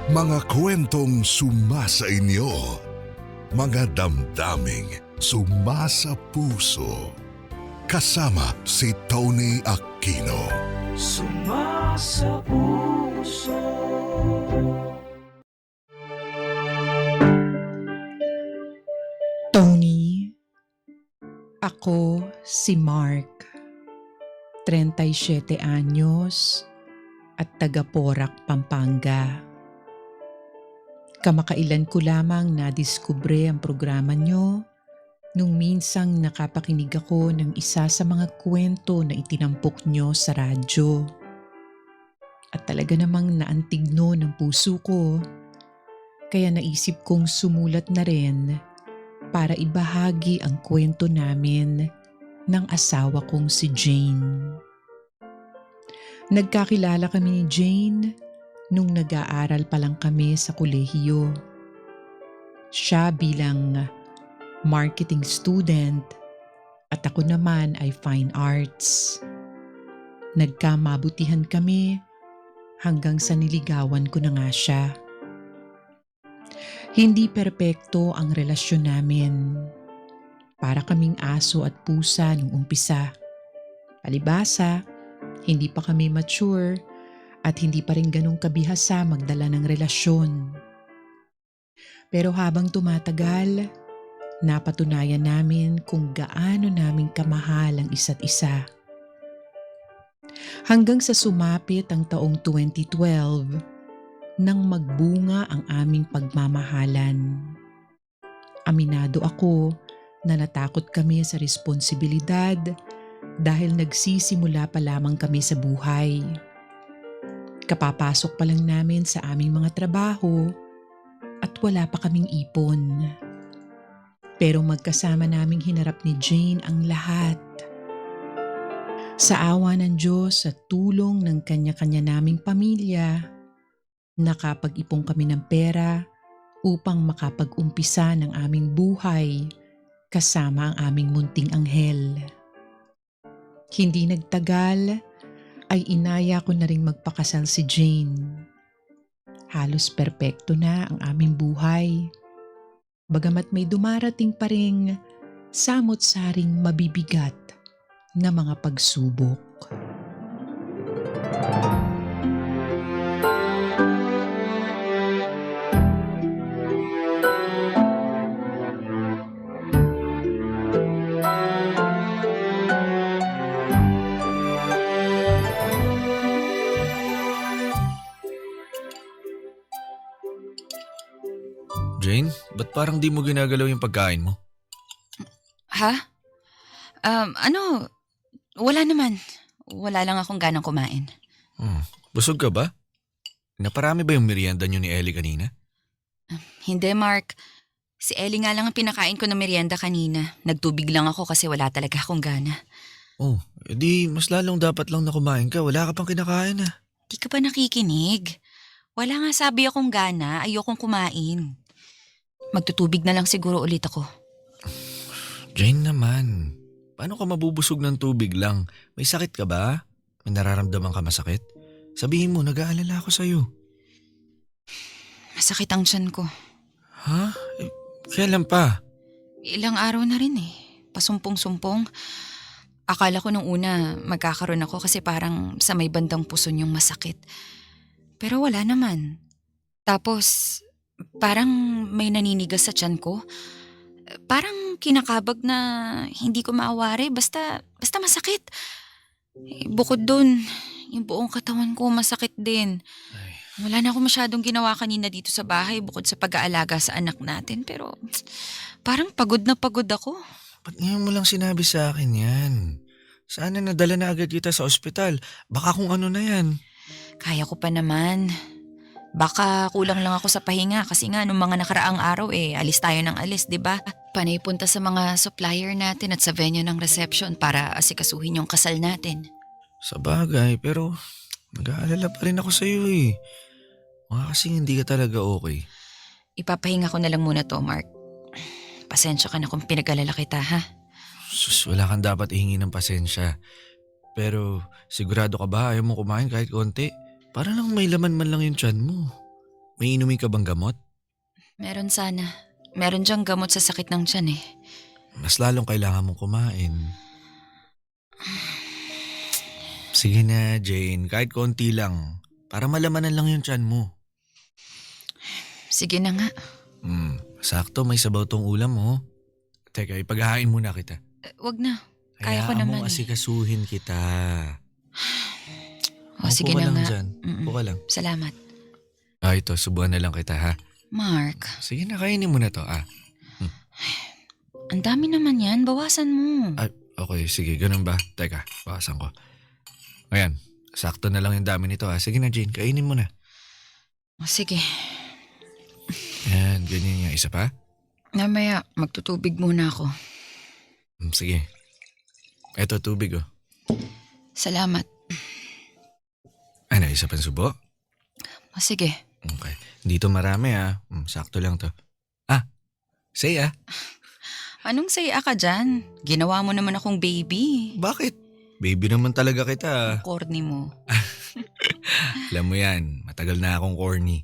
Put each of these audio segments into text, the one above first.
Mga kwentong sumasa inyo, mga damdaming sumasa puso. Kasama si Tony Aquino. Sumasa puso. Tony, ako si Mark, 37 anyos at taga Porac, Pampanga. Kamakailan ko lamang nadiskubre ang programa nyo nung minsang nakapakinig ako ng isa sa mga kwento na itinampok nyo sa radyo. At talaga namang naantigno ng puso ko, kaya naisip kong sumulat na rin para ibahagi ang kwento namin ng asawa kong si Jane. Nagkakilala kami ni Jane nung nag-aaral pa lang kami sa kolehiyo. Siya bilang marketing student at ako naman ay fine arts. Nagkamabutihan kami hanggang sa niligawan ko na nga siya. Hindi perpekto ang relasyon namin. Para kaming aso at pusa nung umpisa. Palibasa, hindi pa kami mature at hindi pa rin ganong kabihasa magdala ng relasyon. Pero habang tumatagal, napatunayan namin kung gaano namin kamahal ang isa't isa. Hanggang sa sumapit ang taong 2012 nang magbunga ang aming pagmamahalan. Aminado ako na natakot kami sa responsibilidad dahil nagsisimula pa lamang kami sa buhay. Kapapasok pa lang namin sa aming mga trabaho at wala pa kaming ipon. Pero magkasama naming hinarap ni Jane ang lahat. Sa awa ng Diyos at tulong ng kanya-kanya naming pamilya, nakapag-ipon kami ng pera upang makapag-umpisa ng aming buhay kasama ang aming munting anghel. Hindi nagtagal ay inaya ko na ring magpakasal si Jane. Halos perpekto na ang aming buhay. Bagamat may dumarating pa ring samot-saring mabibigat na mga pagsubok. Jane, ba't parang di mo ginagalaw yung pagkain mo? Ha? Wala naman. Wala lang akong ganang kumain. Busog ka ba? Naparami ba yung merienda nyo ni Ellie kanina? Hindi, Mark. Si Ellie nga lang ang pinakain ko ng merienda kanina. Nagtubig lang ako kasi wala talaga akong gana. Oh, edi mas lalong dapat lang na kumain ka. Wala ka pang kinakain ah. Di ka ba nakikinig? Wala nga sabi akong gana, ayokong kumain. Magtutubig na lang siguro ulit ako. Jane naman, paano ka mabubusog ng tubig lang? May sakit ka ba? May nararamdaman ka masakit? Sabihin mo, nag-aalala ako sa'yo. Masakit ang tiyan ko. Ha? Kailan pa? Ilang araw na rin eh. Pasumpong-sumpong. Akala ko nung una magkakaroon ako kasi parang sa may bandang puso niyong masakit. Pero wala naman. Tapos parang may naninigas sa tiyan ko. Parang kinakabag na hindi ko maawari basta masakit. Bukod dun, yung buong katawan ko masakit din. Ay, Wala na ako masyadong ginawa kanina dito sa bahay bukod sa pag-aalaga sa anak natin. Pero parang pagod na pagod ako. ba't ngayon mo lang sinabi sa akin yan? Sana nadala na agad kita sa ospital. Baka kung ano na yan. Kaya ko pa naman. Baka kulang lang ako sa pahinga kasi nga nung mga nakaraang araw alis tayo ng alis, 'di ba? Panay punta sa mga supplier natin at sa venue ng reception para asikasuhin yung kasal natin. Sa bagay, pero nag-aalala pa rin ako sa'yo eh. Baka kasi hindi ka talaga okay. Ipapahinga ko na lang muna to, Mark. Pasensya ka na kung pinag-alala kita, ha? Sus, wala kang dapat ihingi ng pasensya. Pero sigurado ka ba ayaw mo kumain kahit konti? Para lang may laman man lang yung tiyan mo. May inumin ka bang gamot? Meron sana. Meron diyang gamot sa sakit ng tiyan eh. Mas lalong kailangan mong kumain. Sige na, Jane. Kahit konti lang. Para malamanan lang yung tiyan mo. Sige na nga. Sakto may sabaw tong ulam mo. Teka, ipaghahain muna kita. Wag na. Kaya ko Hayaan naman mo eh. asikasuhin kita. O sige Upo ka na lang nga. dyan. Upo ka lang. Salamat. Ito, subuhan na lang kita ha. Mark, Sige na, kainin mo na to. ang dami naman yan. Bawasan mo. Okay, sige, ganun ba? Teka, bawasan ko. Ayan, sakto na lang yung dami nito ha. Sige na, Jane, kainin mo na. O sige. Ayan, ganyan yung isa pa. Namaya, magtutubig muna ako. Sige. Eto, tubig oh. Salamat. Ano, isa pang subo? O sige. Okay. Dito marami ha. Sakto lang to. Say ah. Anong saya ka dyan? Ginawa mo naman akong baby. Bakit? Baby naman talaga kita. Corny mo. Alam mo yan, matagal na akong corny.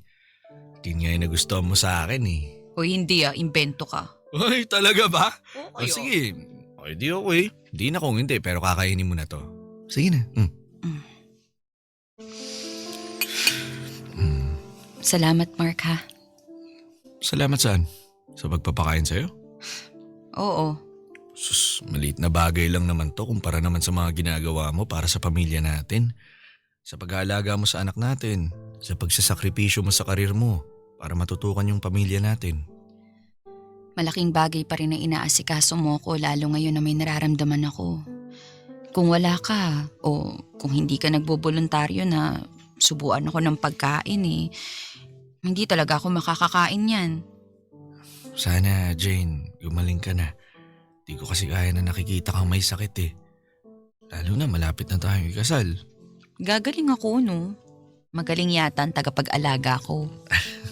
Yun nga yung nagustuhan mo sa akin eh. O hindi invento ka. Ay, talaga ba? O Sige. Okay, di okay. Hindi na kung hindi, pero kakainin mo na to. Sige na. Salamat, Mark ha. Salamat saan? Sa pagpapakain sa'yo? Oo. Sus, maliit na bagay lang naman to kumpara naman sa mga ginagawa mo para sa pamilya natin. Sa pag-aalaga mo sa anak natin. Sa pagsasakripisyo mo sa karir mo para matutukan yung pamilya natin. Malaking bagay pa rin na inaasikaso mo ko lalo ngayon na may nararamdaman ako. Kung wala ka o kung hindi ka nagboboluntaryo na subuan ako ng pagkain hindi talaga ako makakakain yan. Sana, Jane, gumaling ka na. Di ko kasi kaya na nakikita kang may sakit eh. Lalo na malapit na tayong ikasal. Gagaling ako no. Magaling yata ang tagapag-alaga ko.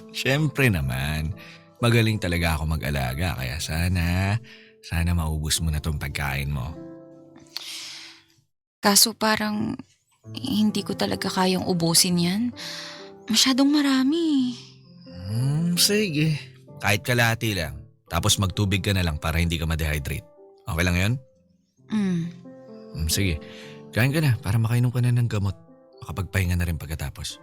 Siyempre naman, magaling talaga ako mag-alaga kaya sana maubos mo na tong pagkain mo. Kaso parang hindi ko talaga kayang ubusin yan. Masyadong marami. Sige, kahit kalahati lang. Tapos magtubig ka na lang para hindi ka ma-dehydrate. Okay lang yun? Sige, kain ka na para makainom ka na ng gamot. Makapagpahinga na rin pagkatapos.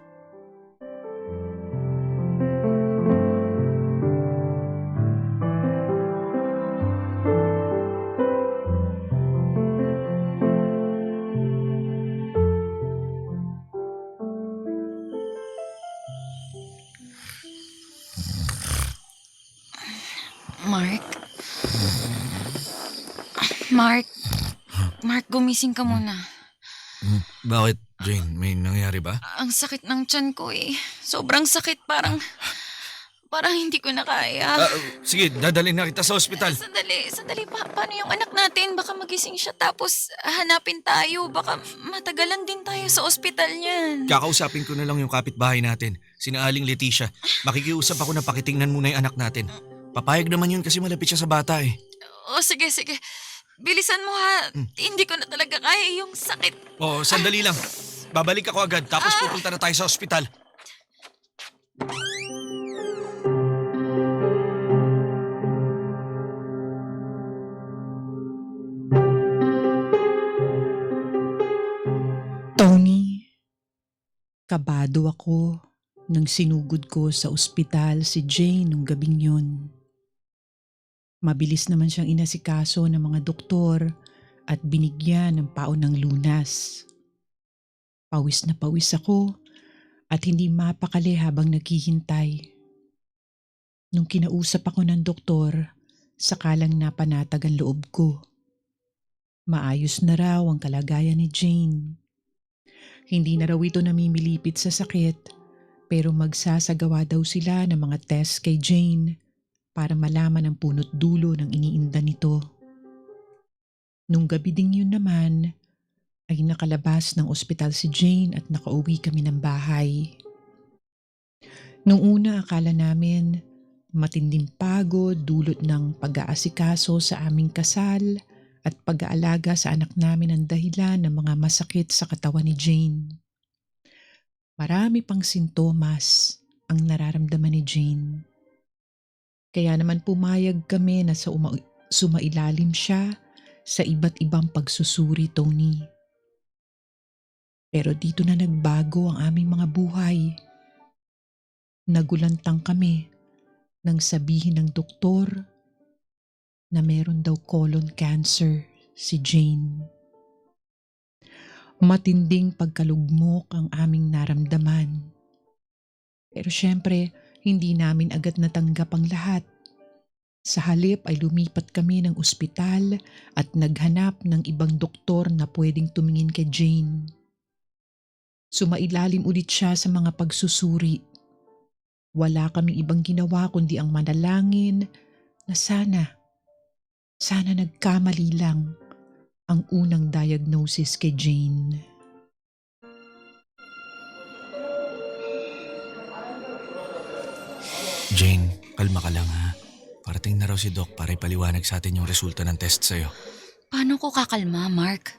Mark, gumising ka muna. Bakit, Jane? May nangyari ba? Ang sakit ng tiyan ko Sobrang sakit, parang hindi ko na kaya. Sige, dadalhin na kita sa ospital. Sandali. Paano yung anak natin? Baka magising siya tapos hanapin tayo. Baka matagalan din tayo sa ospital niyan. Kakausapin ko na lang yung kapitbahay natin, sina Aling Leticia. Makikiusap ako na pakitingnan muna yung anak natin. Papayag naman yun kasi malapit siya sa bata O sige. Bilisan mo ha. Hindi ko na talaga kaya yung sakit. Oo, sandali lang. Babalik ako agad tapos pupunta na tayo sa ospital. Tony, kabado ako nang sinugod ko sa ospital si Jane nung gabing yun. Mabilis naman siyang inasikaso ng mga doktor at binigyan ng paon ng lunas. Pawis na pawis ako at hindi mapakali habang naghihintay. Nung kinausap ako ng doktor, sakalang napanatag ang loob ko. Maayos na raw ang kalagayan ni Jane. Hindi na raw ito namimilipit sa sakit, pero magsasagawa daw sila ng mga test kay Jane para malaman ang punot dulo ng iniinda nito. Nung gabi ding yun naman, ay nakalabas ng ospital si Jane at nakauwi kami ng bahay. Nung una akala namin matinding pagod dulot ng pag-aasikaso sa aming kasal at pag-aalaga sa anak namin ang dahilan ng mga masakit sa katawan ni Jane. Marami pang sintomas ang nararamdaman ni Jane. Kaya naman pumayag kami na sumailalim siya sa iba't ibang pagsusuri, Tony. Pero dito na nagbago ang aming mga buhay. Nagulantang kami nang sabihin ng doktor na meron daw colon cancer si Jane. Matinding pagkalugmok ang aming naramdaman. Pero syempre, hindi namin agad natanggap ang lahat. Sa halip ay lumipat kami ng ospital at naghanap ng ibang doktor na pwedeng tumingin kay Jane. Sumailalim ulit siya sa mga pagsusuri. Wala kaming ibang ginawa kundi ang manalangin na sana nagkamali lang ang unang diagnosis kay Jane. Jane, kalma ka lang ha. Parating na raw si Doc para ipaliwanag sa atin yung resulta ng test sa'yo. Paano ko kakalma, Mark?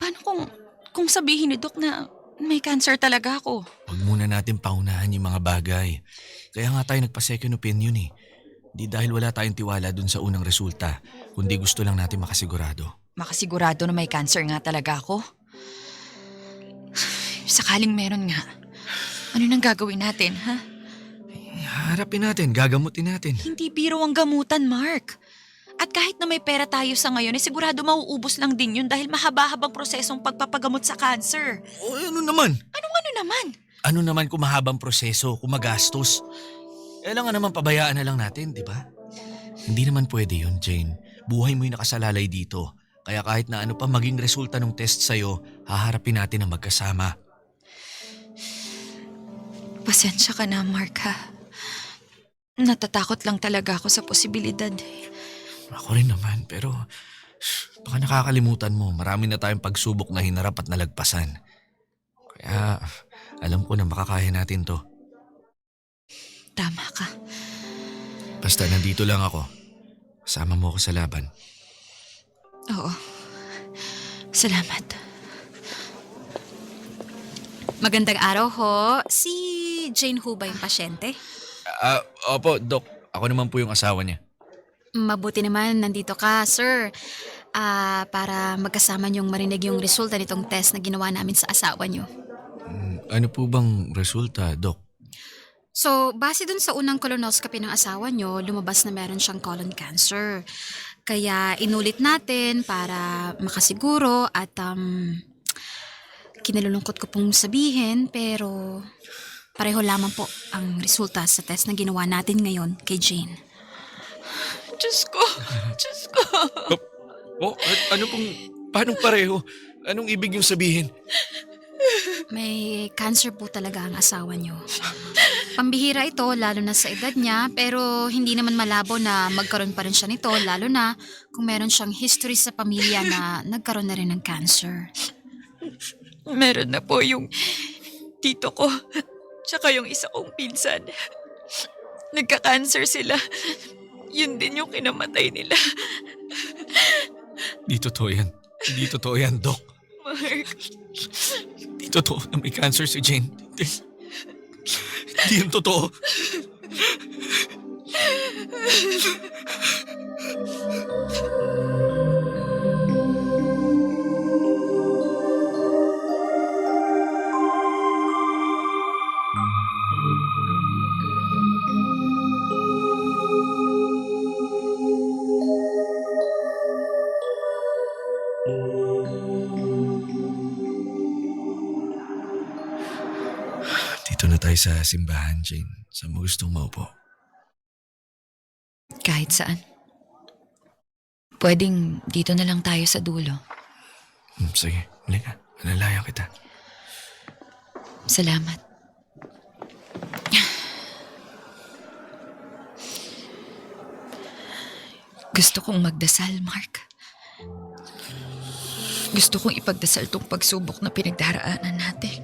Paano kung sabihin ni Doc na may cancer talaga ako? Huwag muna natin paunahan yung mga bagay. Kaya nga tayo nagpa-second opinion eh. Di dahil wala tayong tiwala dun sa unang resulta, kundi gusto lang natin makasigurado. Makasigurado na may cancer nga talaga ako? Sakaling meron nga, ano nang gagawin natin, ha? Harapin natin, gagamutin natin. Hindi biro ang gamutan, Mark. At kahit na may pera tayo sa ngayon, sigurado mauubos lang din yun dahil mahaba-habang prosesong pagpapagamot sa cancer. O ano naman? Ano naman? Ano naman kung mahabang proseso, kung magastos? Kailangan naman pabayaan na lang natin, di ba? Hindi naman pwede yun, Jane. Buhay mo yung nakasalalay dito. Kaya kahit na ano pa maging resulta ng test sa'yo, haharapin natin ang magkasama. Pasensya ka na, Mark, ha? Natatakot lang talaga ako sa posibilidad. Ako rin naman, pero baka nakakalimutan mo. Marami na tayong pagsubok na hinarap at nalagpasan. Kaya alam ko na makakaya natin to. Tama ka. Basta nandito lang ako. Kasama mo ako sa laban. Oo. Salamat. Magandang araw ho. Si Jane ho ba yung pasyente? Opo, Doc. Ako naman po yung asawa niya. Mabuti naman nandito ka, sir. Para magkasama niyong marinig yung resulta nitong test na ginawa namin sa asawa niyo. Ano po bang resulta, Doc? So, base dun sa unang colonoscopy ng asawa niyo, lumabas na meron siyang colon cancer. Kaya inulit natin para makasiguro at kinalulungkot ko pong sabihin pero pareho lamang po ang resulta sa test na ginawa natin ngayon kay Jane. Diyos ko. Paano pareho? Anong ibig yung sabihin? May cancer po talaga ang asawa niyo. Pambihira ito lalo na sa edad niya pero hindi naman malabo na magkaroon pa rin siya nito lalo na kung meron siyang history sa pamilya na nagkaroon na rin ng cancer. Meron na po yung tito ko. Tsaka yung isa kong pinsan. Nagka-cancer sila. Yun din yung kinamatay nila. Di totoo yan. Di totoo yan, Doc. Mark. Di totoo na may cancer si Jane. Di yan totoo. Dito na tayo sa simbahan, Jane. Saan mo gustong maupo? Kahit saan. Pwedeng dito na lang tayo sa dulo. Sige, halika. Alalayan kita. Salamat. Gusto kong magdasal, Mark. Gusto kong ipagdasal tong pagsubok na pinagdaraanan natin.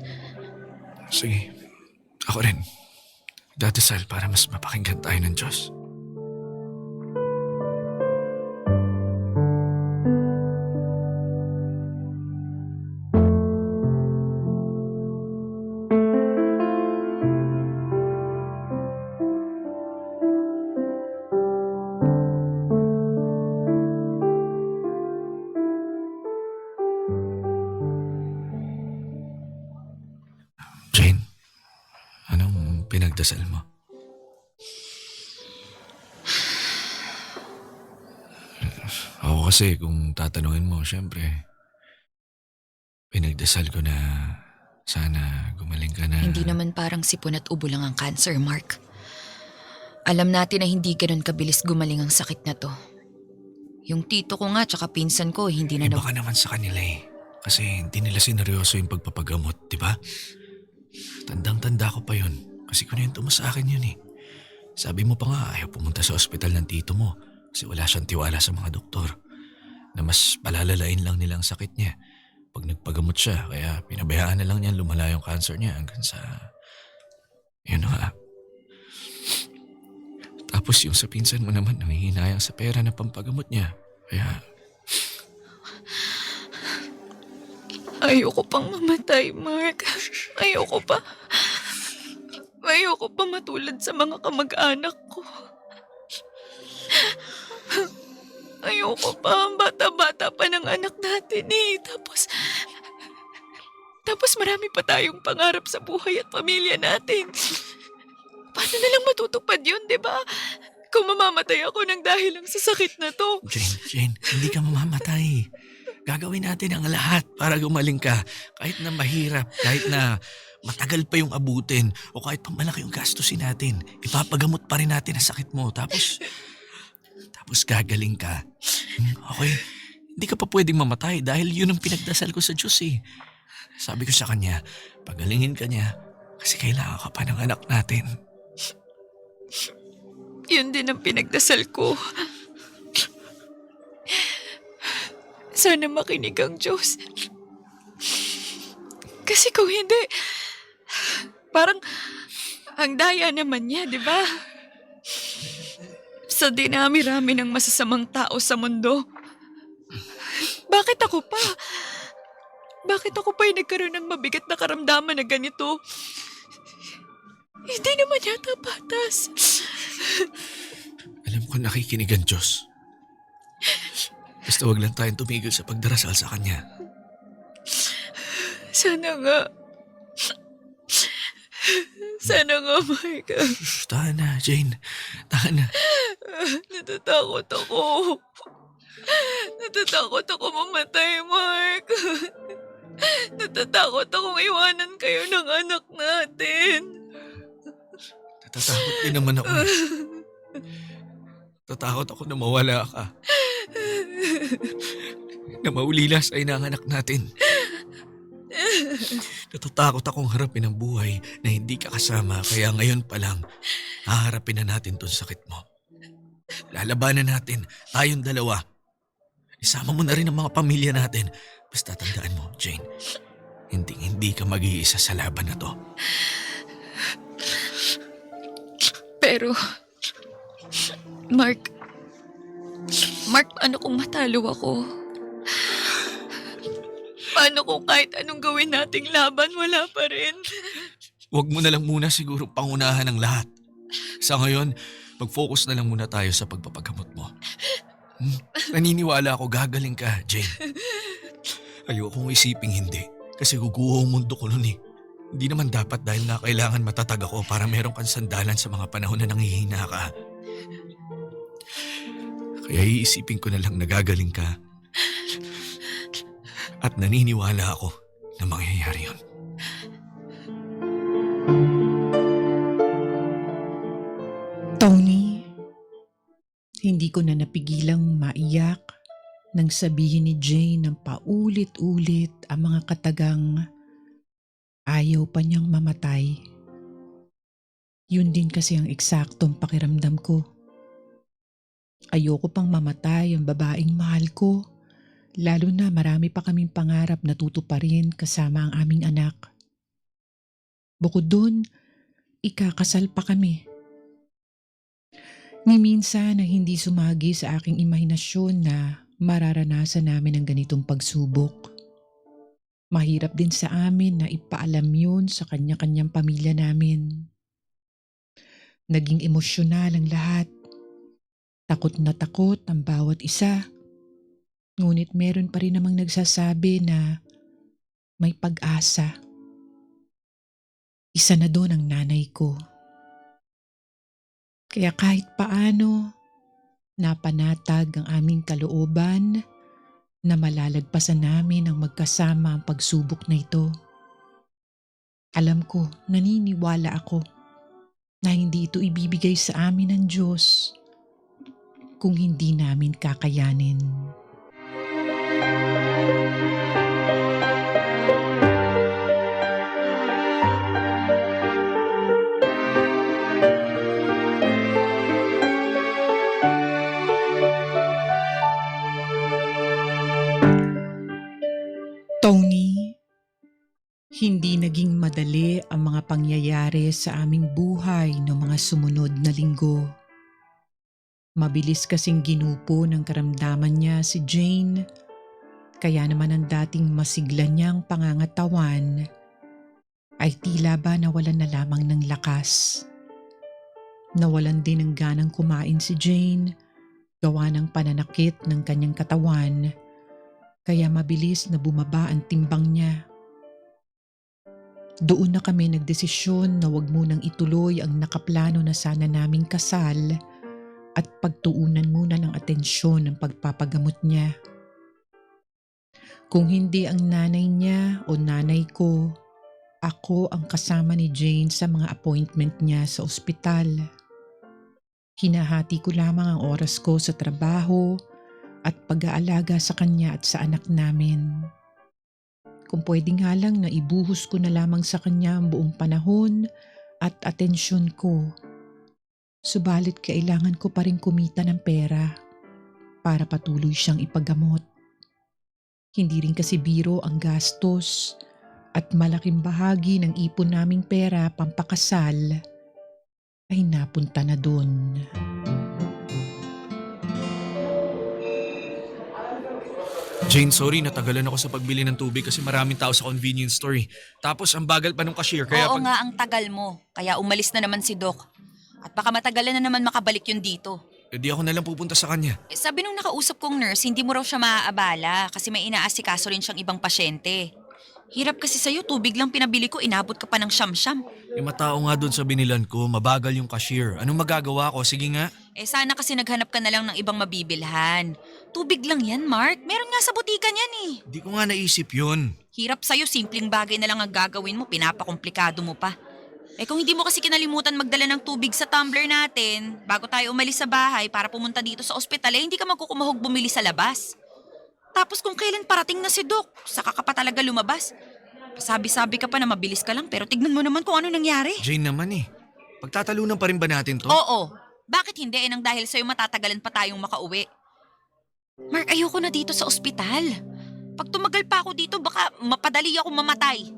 Sige. Ako rin. Dadasal para mas mapakinggan tayo ng Diyos. pinagdasal mo? Ako kasi kung tatanungin mo, syempre, pinagdasal ko na sana gumaling ka na. Hindi naman parang sipon at ubo lang ang cancer, Mark. Alam natin na hindi ganun kabilis gumaling ang sakit na to. Yung tito ko nga tsaka pinsan ko hindi na Iba ka naman sa kanila eh. Kasi hindi nila sineryoso yung pagpapagamot, di ba? Tandang-tanda ko pa yun. Kasi kunento mo sa akin yun eh. Sabi mo pa nga ayaw pumunta sa ospital ng tito mo kasi wala siyang tiwala sa mga doktor. Na mas palalalain lang nila ang sakit niya pag nagpagamot siya. Kaya pinabayaan na lang niya lumala yung cancer niya hanggang sa... Yun na nga. Tapos yung sa pinsan mo naman nangihinayang sa pera na pampagamot niya. Kaya... Ayoko pang mamatay, Mark. Ayoko pa. Ayoko pa matulad sa mga kamag-anak ko. Ayoko pa. Bata-bata pa ng anak natin eh. Tapos marami pa tayong pangarap sa buhay at pamilya natin. Paano na lang matutupad yun, di ba? Kung mamamatay ako ng dahil lang sa sakit na to. Jane, hindi ka mamamatay. Gagawin natin ang lahat para gumaling ka. Kahit na mahirap, kahit na matagal pa yung abutin, o kahit pa malaki yung gastusin natin, ipapagamot pa rin natin ang sakit mo. Tapos gagaling ka. Okay? Hindi ka pa pwedeng mamatay dahil yun ang pinagdasal ko sa Diyos eh. Sabi ko sa kanya, pagalingin ka niya kasi kailangan ka pa ng anak natin. Yun din ang pinagdasal ko. Sana makinig ang Diyos. Kasi kung hindi, parang ang daya naman niya, di ba? Sa dinami-rami ng masasamang tao sa mundo. Bakit ako pa? Bakit ako pa yung nagkaroon ng mabigat na karamdaman na ganito? Hindi naman yata patas. Alam ko nakikinig ang Diyos. Basta wag lang tayong tumigil sa pagdarasal sa Kanya. Sana nga. Sana nga, Mike. Shh, tahan na, Jane. Tahan na. Natatakot ako. Natatakot ako mamatay, Mark. Natatakot akong iwanan kayo ng anak natin. Natatakot din naman ako. Natatakot ako na mawala ka. Na maulila sa inanganak natin. Natatakot akong harapin ang buhay na hindi ka kasama kaya ngayon pa lang haharapin na natin tong sakit mo. Lalabanan natin, tayong dalawa. Isama mo na rin ang mga pamilya natin. Basta tandaan mo, Jane, hindi ka mag-iisa sa laban na to. Pero, Mark, paano kung matalo ako? Paano kung kahit anong gawin nating laban, wala pa rin? Huwag mo na lang muna siguro pangunahan ng lahat. Sa ngayon, mag-focus na lang muna tayo sa pagpapagamot mo. Naniniwala ako gagaling ka, Jane. Ayokong isiping hindi kasi guguho ang mundo ko nun eh. Hindi naman dapat dahil na kailangan matatag ako para meron kang sandalan sa mga panahon na nanghihina ka. Kaya iisipin ko na lang nagagaling ka. At naniniwala ako na mangyayari yun. Tony, hindi ko na napigilang maiyak nang sabihin ni Jane ng paulit-ulit ang mga katagang ayaw pa niyang mamatay. Yun din kasi ang eksaktong pakiramdam ko. Ayoko pang mamatay ang babaeng mahal ko, lalo na marami pa kaming pangarap na tutuparin kasama ang aming anak. Bukod dun, ikakasal pa kami. Ni minsan na hindi sumagi sa aking imahinasyon na mararanasan namin ang ganitong pagsubok. Mahirap din sa amin na ipaalam yun sa kanya-kanyang pamilya namin. Naging emosyonal ang lahat. Takot na takot ang bawat isa. Ngunit meron pa rin namang nagsasabi na may pag-asa. Isa na doon ang nanay ko. Kaya kahit paano, napanatag ang aming kalooban na malalagpasan namin ang magkasama ang pagsubok na ito. Alam ko, naniniwala ako na hindi ito ibibigay sa amin ng Diyos kung hindi namin kakayanin. Tony, hindi naging madali ang mga pangyayari sa aming buhay noong mga sumunod na linggo. Mabilis kasing ginupo ng karamdaman niya si Jane, kaya naman ang dating masigla niyang pangangatawan ay tila ba nawalan na lamang ng lakas. Nawalan din ng ganang kumain si Jane, gawa ng pananakit ng kanyang katawan, kaya mabilis na bumaba ang timbang niya. Doon na kami nagdesisyon na wag munang ituloy ang nakaplano na sana naming kasal at pagtuunan muna ng atensyon ng pagpapagamot niya. Kung hindi ang nanay niya o nanay ko, ako ang kasama ni Jane sa mga appointment niya sa ospital. Hinahati ko lamang ang oras ko sa trabaho at pag-aalaga sa kanya at sa anak namin. Kung pwede nga lang na ibuhos ko na lamang sa kanya ang buong panahon at atensyon ko. Subalit kailangan ko pa rin kumita ng pera para patuloy siyang ipagamot. Hindi rin kasi biro ang gastos at malaking bahagi ng ipon naming pera pampakasal ay napunta na doon. Jane, sorry, natagalan ako sa pagbili ng tubig kasi maraming tao sa convenience store. Tapos ang bagal pa ng cashier kaya Oo nga, ang tagal mo. Kaya umalis na naman si Doc. At baka matagalan na naman makabalik yun dito. di ako nalang pupunta sa kanya. Sabi nung nakausap kong nurse, hindi mo raw siya maaabala kasi may inaasikaso rin siyang ibang pasyente. Hirap kasi sa'yo, tubig lang pinabili ko, inabot ka pa ng siyam-siyam. Matao nga doon sa binilan ko, mabagal yung cashier. Anong magagawa ko? Sige nga. Sana kasi naghanap ka na lang ng ibang mabibilhan. Tubig lang yan, Mark. Meron nga sa butika niyan eh. Di ko nga naisip yun. Hirap sa'yo, simpleng bagay na lang ang gagawin mo, pinapakomplikado mo pa. Kung hindi mo kasi kinalimutan magdala ng tubig sa tumbler natin, bago tayo umalis sa bahay para pumunta dito sa ospital, hindi ka magkukumahog bumili sa labas. Tapos kung kailan parating na si Doc, saka ka pa talaga lumabas. Sabi-sabi ka pa na mabilis ka lang pero tignan mo naman kung ano nangyari. Jane naman pagtatalunan pa rin ba natin to? Oo. Bakit hindi? Nang dahil sa'yo matatagalan pa tayong makauwi. Mark, ayoko na dito sa ospital. Pag tumagal pa ako dito, baka mapadali ako mamatay.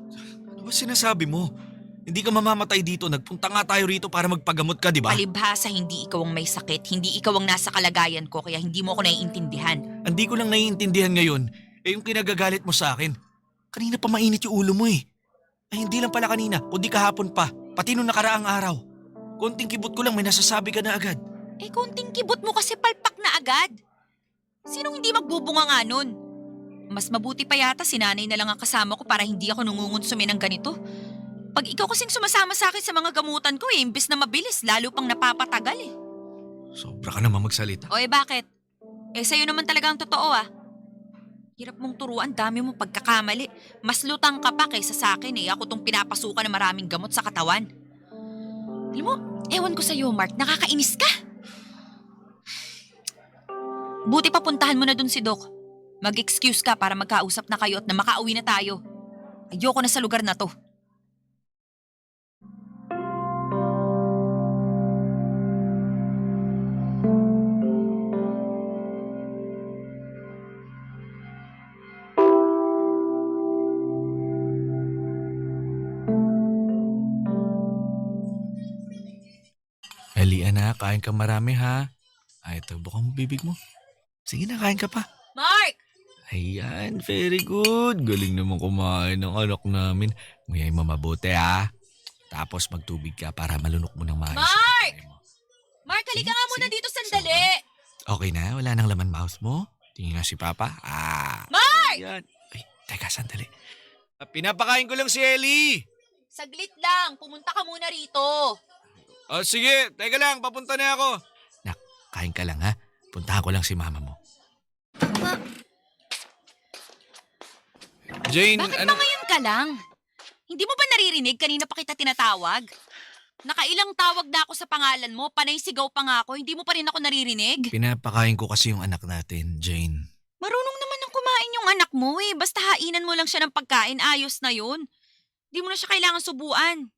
Ano ba sinasabi mo? Hindi ka mamamatay dito. Nagpunta nga tayo rito para magpagamot ka, di ba? Palibhasa, hindi ikaw ang may sakit. Hindi ikaw ang nasa kalagayan ko kaya hindi mo ako naiintindihan. Hindi ko lang naiintindihan ngayon. Yung kinagagalit mo sa akin. Kanina pa mainit yung ulo mo Ay, hindi lang pala kanina, kundi kahapon pa. Pati nung nakaraang araw. Konting kibot ko lang, may nasasabi ka na agad. Konting kibot mo kasi palpak na agad. Sinong hindi magbubunga nga nun? Mas mabuti pa yata si nanay na lang ang kasama ko para hindi ako nungungunsumi ng ganito. Pag ikaw kasing sumasama sa akin sa mga gamutan ko imbes na mabilis, lalo pang napapatagal Sobra ka naman magsalita. Bakit? Sa'yo naman talaga ang totoo Hirap mong turuan, dami mo pagkakamali. Mas lutang ka pa kaysa sa akin Ako tong pinapasukan ng maraming gamot sa katawan. Alam mo, ewan ko sa'yo Mark, nakakainis ka. Buti pa puntahan mo na dun si Doc. Mag-excuse ka para magkausap na kayo at na makauwi na tayo. Ayoko na sa lugar na to. Eli, anak, kain ka marami ha. Ito, bukang mo bibig mo. Sige na, kain ka pa. Mark! Ayan, very good. Galing naman kumain ng anak namin. Nguyay mo mabuti ha. Tapos magtubig ka para malunok mo ng maayos. Mark! Mo. Mark, halika nga muna dito sandali. Okay na? Wala nang laman mouth mo? Tingin nga si Papa. Mark! Yan. Ay, teka, sandali. Pinapakain ko lang si Ellie. Saglit lang, pumunta ka muna rito. Sige, teka lang, papunta na ako. Nak, kain ka lang ha. Puntahan ko lang si mama mo. Jane, Bakit ba ngayon ka lang? Hindi mo ba naririnig? Kanina pa kita tinatawag. Nakailang tawag na ako sa pangalan mo, panay sigaw pa nga ako, hindi mo pa rin ako naririnig. Pinapakain ko kasi yung anak natin, Jane. Marunong naman ng kumain yung anak mo eh. Basta hainan mo lang siya ng pagkain, ayos na yun. Hindi mo na siya kailangan subuan.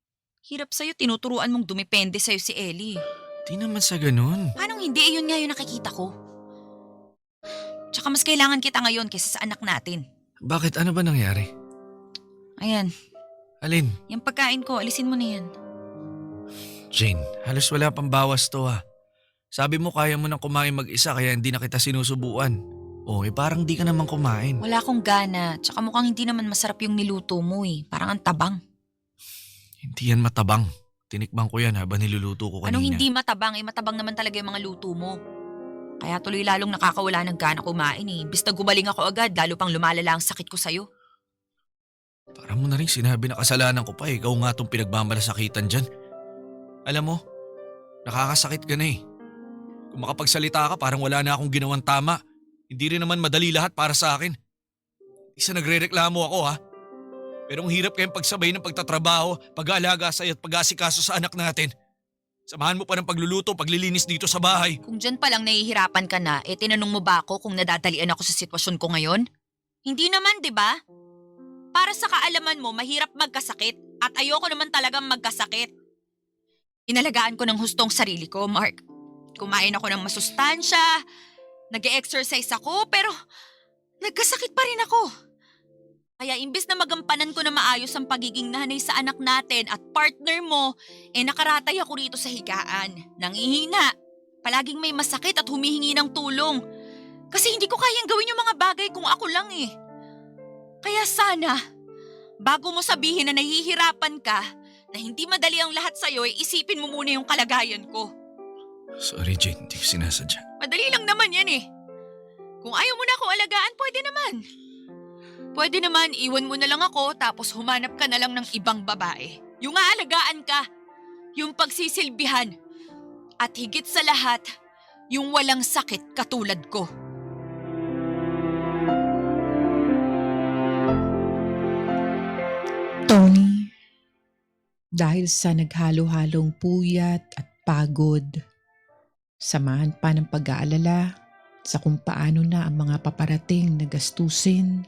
Hirap sa'yo, tinuturuan mong dumipende sa'yo si Ellie. Di naman sa ganun. Paano hindi? Yun nga yung nakikita ko. Tsaka mas kailangan kita ngayon kaysa sa anak natin. Bakit? Ano ba nangyari? Ayan, Alin? yung pagkain ko, alisin mo na yan. Jane, halos wala pang bawas to ha. Sabi mo kaya mo nang kumain mag-isa kaya hindi na kita sinusubuan. Parang di ka naman kumain. Wala akong gana, tsaka mukhang hindi naman masarap yung niluto mo eh. Parang ang tabang. Hindi yan matabang. Tinikman ko yan habang niluluto ko kanina. Anong hindi matabang? Matabang naman talaga yung mga luto mo. Kaya tuloy lalong nakakawala ng gana kumain eh. Bis na gumaling ako agad, lalo pang lumalala ang sakit ko sa'yo. Parang mo na rin sinabi na kasalanan ko pa eh. Ikaw nga itong pinagmamalasakitan dyan. Alam mo, nakakasakit ka na eh. Kung makapagsalita ka parang wala na akong ginawang tama. Hindi rin naman madali lahat para sa akin. Isa nagre-reklamo ako ha. Pero ang hirap kayong pagsabay ng pagtatrabaho, pag-aalaga sa'yo at pag-aasikaso sa anak natin. Samahan mo pa ng pagluluto, paglilinis dito sa bahay. Kung dyan palang nahihirapan ka na, tinanong mo ba ako kung nadadalian ako sa sitwasyon ko ngayon? Hindi naman, di ba? Para sa kaalaman mo, mahirap magkasakit at ayoko naman talagang magkasakit. Inalagaan ko ng hustong sarili ko, Mark. Kumain ako ng masustansya, nag-exercise ako, pero nagkasakit pa rin ako. Kaya imbes na magampanan ko na maayos ang pagiging nanay sa anak natin at partner mo, nakaratay ako rito sa higaan. Nangihina. Palaging may masakit at humihingi ng tulong. Kasi hindi ko kayang gawin yung mga bagay kung ako lang eh. Kaya sana, bago mo sabihin na nahihirapan ka, na hindi madali ang lahat sa'yo, isipin mo muna yung kalagayan ko. Sorry Jane, hindi ko sinasadya. Madali lang naman yan eh. Kung ayaw mo na ako alagaan, pwede naman. Pwede naman, iwan mo na lang ako tapos humanap ka na lang ng ibang babae. Yung aalagaan ka, yung pagsisilbihan, at higit sa lahat, yung walang sakit katulad ko. Tony, dahil sa naghalo-halong puyat at pagod, samahan pa ng pag-aalala sa kung paano na ang mga paparating na gastusin,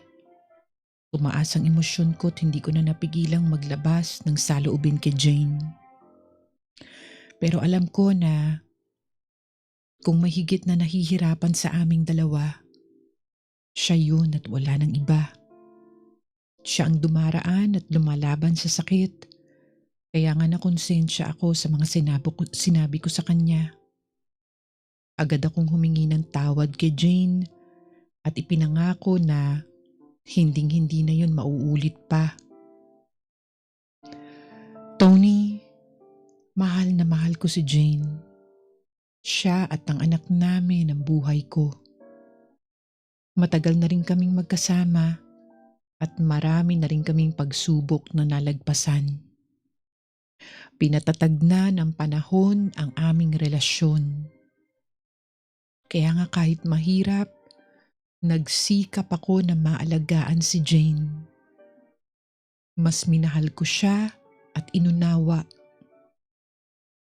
tumaas ang emosyon ko at hindi ko na napigilang maglabas ng saloobin kay Jane. Pero alam ko na kung mahigit na nahihirapan sa aming dalawa, siya yun at wala nang iba. Siya ang dumaraan at lumalaban sa sakit. Kaya nga nakonsensya ako sa mga sinabi ko sa kanya. Agad akong humingi ng tawad kay Jane at ipinangako na hinding-hindi na yun mauulit pa. Tony, mahal na mahal ko si Jane. Siya at ang anak namin ang buhay ko. Matagal na rin kaming magkasama at marami na rin kaming pagsubok na nalagpasan. Pinatatag na ng panahon ang aming relasyon. Kaya nga kahit mahirap, nagsikap ako na maalagaan si Jane. Mas minahal ko siya at inunawa.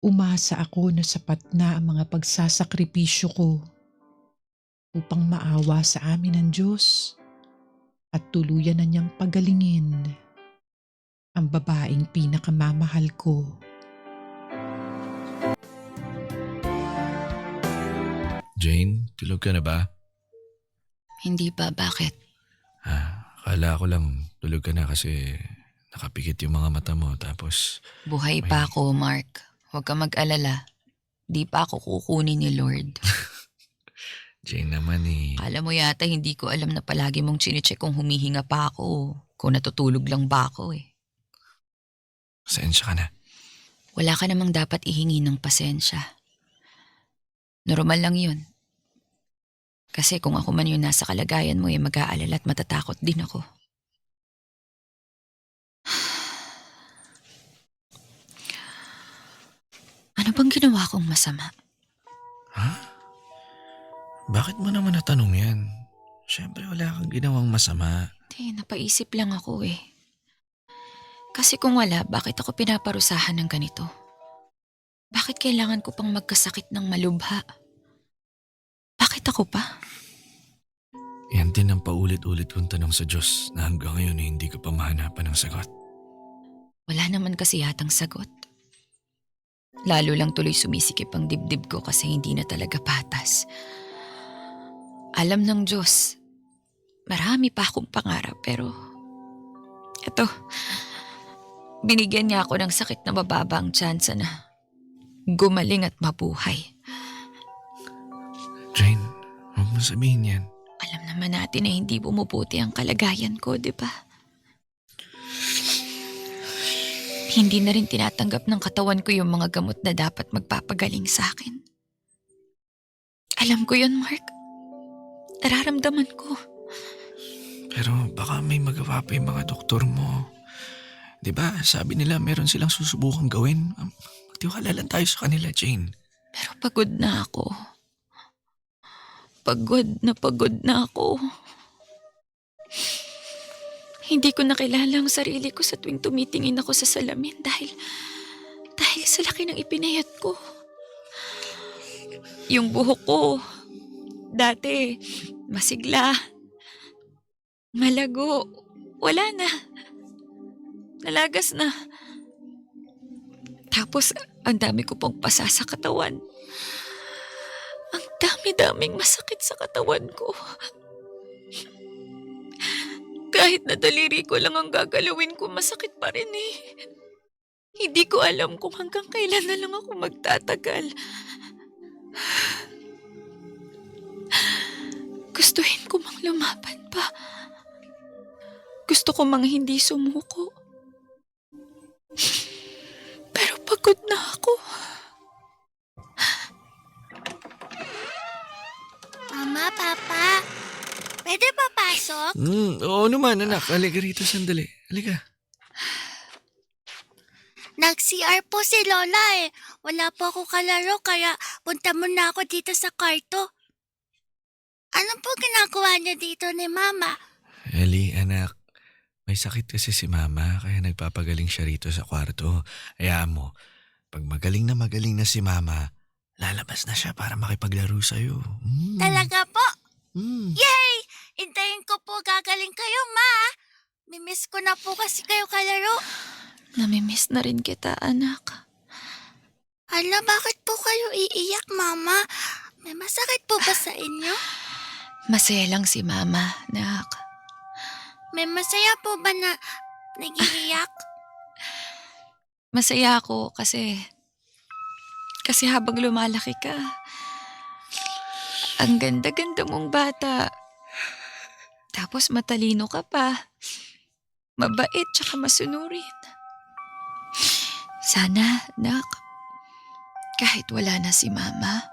Umasa ako na sapat na ang mga pagsasakripisyo ko upang maawa sa amin ng Diyos at tuluyan na niyang pagalingin ang babaeng pinakamamahal ko. Jane, tulog ka na ba? Hindi ba? Bakit? Akala ko lang tulog ka na kasi nakapikit yung mga mata mo tapos... Buhay pa ako, Mark. Huwag ka mag-alala. Di pa ako kukunin ni Lord. Jane naman eh. Akala mo yata hindi ko alam na palagi mong chinecheck kung humihinga pa ako. Kung natutulog lang ba ako eh. Pasensya ka na. Wala ka namang dapat ihingi ng pasensya. Normal lang yun. Kasi kung ako man yung nasa kalagayan mo, mag-aalala at matatakot din ako. Ano bang ginawa kong masama? Ha? Bakit mo naman natanong yan? Siyempre wala kang ginawang masama. Hindi, napaisip lang ako eh. Kasi kung wala, bakit ako pinaparusahan ng ganito? Bakit kailangan ko pang magkasakit ng malubha? Bakit ako pa? Yan din ang paulit-ulit kong tanong sa Diyos na hanggang ngayon hindi ko pa mahanapan ng sagot. Wala naman kasi yatang sagot. Lalo lang tuloy sumisikip ang dibdib ko kasi hindi na talaga patas. Alam ng Diyos, marami pa akong pangarap pero eto, binigyan niya ako ng sakit na mababa ang tsansa na gumaling at mabuhay. Jane, huwag mo sabihin yan. Alam naman natin na hindi bumubuti ang kalagayan ko, di ba? Hindi na rin tinatanggap ng katawan ko yung mga gamot na dapat magpapagaling sa akin. Alam ko yun, Mark. Nararamdaman ko. Pero baka may magawa pa yung mga doktor mo. 'Di ba? Sabi nila meron silang susubukang gawin. Magtiwala lang tayo sa kanila, Jane. Pero pagod na ako. Pagod na ako. Hindi ko nakilala ang sarili ko sa tuwing tumitingin ako sa salamin dahil sa laki ng ipinayat ko. Yung buhok ko, dati, masigla, malago, wala na. Nalagas na. Tapos, ang dami ko pong pasa sa katawan. Ang dami-daming masakit sa katawan ko. Kahit na daliri ko lang ang gagalawin ko, masakit pa rin eh. Hindi ko alam kung hanggang kailan na lang ako magtatagal. Gustuhin ko mang lumaban pa. Gusto ko mang hindi sumuko. Pero pagod na ako. Mama, Papa, pwede papasok? Oo naman, anak. Halika rito sandali. Halika. Nag-CR po si Lola eh. Wala po ako kalaro kaya punta muna ako dito sa kwarto. Ano po ginagawa niya dito ni Mama? Ellie, anak. May sakit kasi si Mama kaya nagpapagaling siya rito sa kwarto. Hayaan mo, pag magaling na si Mama, lalabas na siya para makipaglaro sa'yo. Talaga po? Mm. Yay! Hintayin ko po gagaling kayo, Ma. Mimiss ko na po kasi kayo kalaro. Namimiss na rin kita, anak. Hala, bakit po kayo iiyak, Mama? May masakit po ba sa inyo? Masaya lang si Mama, anak. May masaya po ba na nagiiyak? Masaya ako kasi habang lumalaki ka, ang ganda-ganda mong bata. Tapos matalino ka pa. Mabait tsaka masunurin. Sana, anak, kahit wala na si Mama,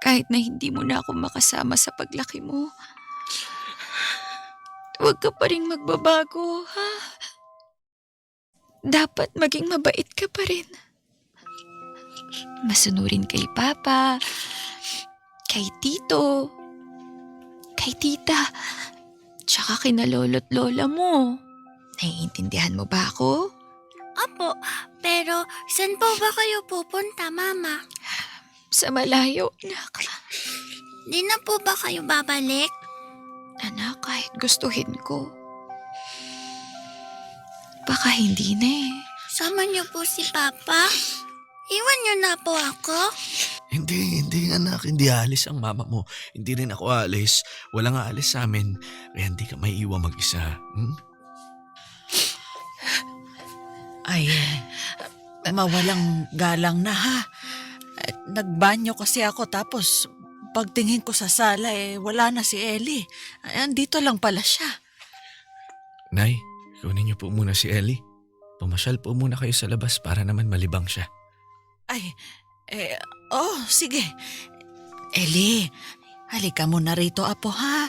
kahit na hindi mo na ako makasama sa paglaki mo, huwag ka pa rin magbabago, ha? Dapat maging mabait ka pa rin. Masunurin kay Papa, kay Tito, kay Tita, tsaka kina lolo't lola mo. Naiintindihan mo ba ako? Opo, pero saan po ba kayo pupunta, Mama? Sa malayo, anak. Di na po ba kayo babalik? Anak, kahit gustuhin ko. Baka hindi na eh. Sama niyo po si Papa? Iwan niyo na po ako? Hindi anak. Hindi alis ang mama mo. Hindi rin ako alis. Walang aalis sa amin. Kaya hindi ka may iwan mag-isa. Ay, mawalang galang na ha. Nagbanyo kasi ako tapos pagtingin ko sa sala wala na si Ellie. Andito lang pala siya. Nay, kunin niyo po muna si Ellie. Pumasyal po muna kayo sa labas para naman malibang siya. Ay, sige. Ellie, halika muna rito apo ha.